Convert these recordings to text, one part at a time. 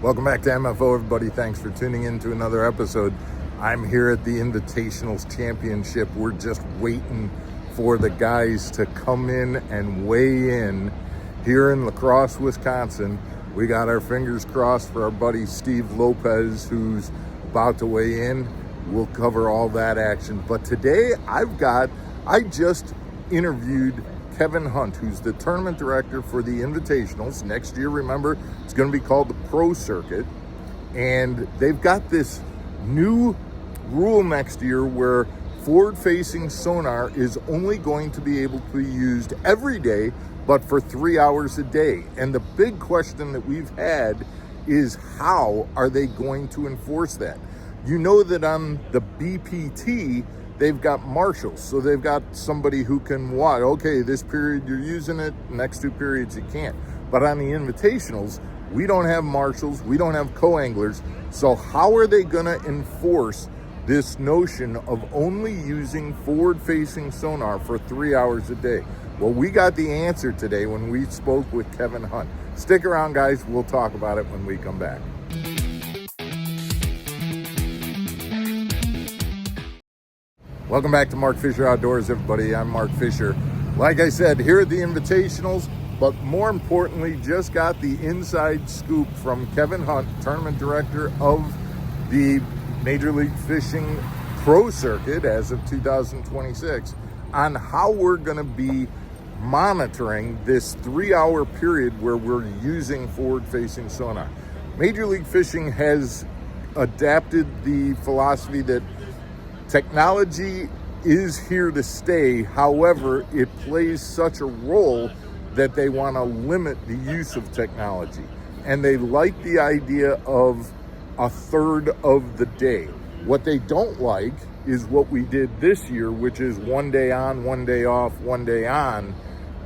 Welcome back to MFO, everybody. Thanks for tuning in to another episode. I'm here at the Invitationals Championship. We're just waiting for the guys to come in and weigh in here in Lacrosse, Wisconsin. We got our fingers crossed for our buddy Steve Lopez, who's about to weigh in. We'll cover all that action. But today I just interviewed Kevin Hunt, who's the tournament director for the Invitationals. Next year, remember, it's going to be called the Pro Circuit. And they've got this new rule next year where forward-facing sonar is only going to be able to be used every day, but for 3 hours a day. And the big question that we've had is, how are they going to enforce that? You know that on the BPT, they've got marshals. So they've got somebody who can watch, okay, this period you're using it, next two periods you can't. But on the Invitationals, we don't have marshals, we don't have co-anglers. So how are they gonna enforce this notion of only using forward-facing sonar for 3 hours a day? Well, we got the answer today when we spoke with Kevin Hunt. Stick around, guys. We'll talk about it when we come back. Welcome back to Mark Fisher Outdoors, everybody. I'm Mark Fisher. Like I said, here at the Invitationals, but more importantly, just got the inside scoop from Kevin Hunt, tournament director of the Major League Fishing Pro Circuit as of 2026, on how we're going to be monitoring this 3 hour period where we're using forward-facing sonar. Major League Fishing has adapted the philosophy that technology is here to stay. However, it plays such a role that they want to limit the use of technology. And they like the idea of a third of the day. What they don't like is what we did this year, which is 1 day on, 1 day off, 1 day on.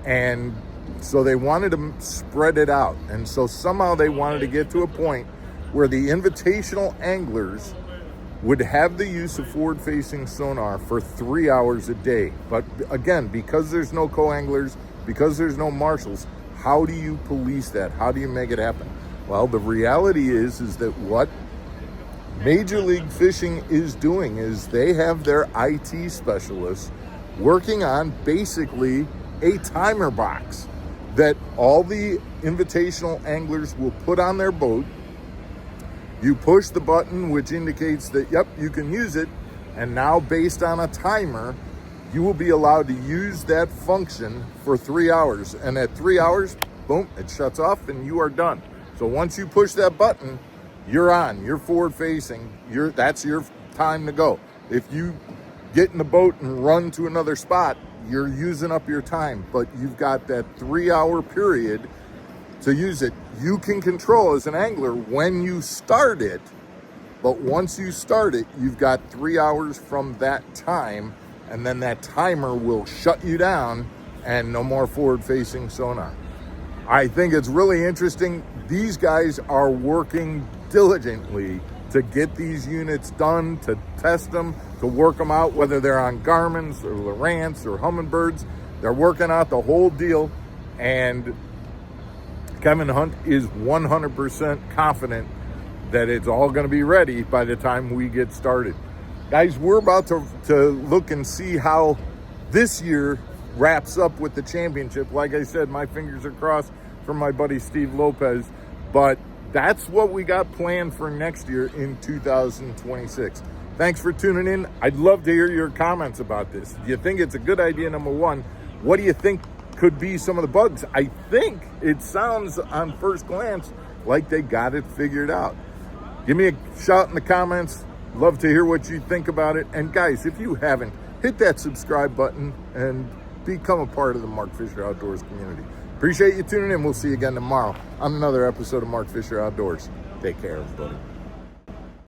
And so they wanted to spread it out. And so somehow they wanted to get to a point where the invitational anglers would have the use of forward-facing sonar for 3 hours a day. But again, because there's no co-anglers, because there's no marshals, how do you police that? How do you make it happen? Well, the reality is that what Major League Fishing is doing is they have their IT specialists working on basically a timer box that all the invitational anglers will put on their boat. You push the button, which indicates that, yep, you can use it. And now, based on a timer, you will be allowed to use that function for 3 hours. And at 3 hours, boom, it shuts off and you are done. So once you push that button, you're on, you're forward facing, that's your time to go. If you get in the boat and run to another spot, you're using up your time, but you've got that 3 hour period to use it. You can control as an angler when you start it, but once you start it, you've got 3 hours from that time, and then that timer will shut you down and no more forward-facing sonar. I think it's really interesting. These guys are working diligently to get these units done, to test them, to work them out, whether they're on Garmin's or Lowrance or Humminbirds. They're working out the whole deal, and Kevin Hunt is 100% confident that it's all going to be ready by the time we get started. Guys, we're about to look and see how this year wraps up with the championship. Like I said, my fingers are crossed for my buddy Steve Lopez, but that's what we got planned for next year in 2026. Thanks for tuning in. I'd love to hear your comments about this. Do you think it's a good idea, number one? What do you think could be some of the bugs? I think it sounds on first glance like they got it figured out. Give me a shout in the comments. Love to hear what you think about it. And guys, if you haven't, hit that subscribe button and become a part of the Mark Fisher Outdoors community. Appreciate you tuning in. We'll see you again tomorrow on another episode of Mark Fisher Outdoors. Take care, everybody.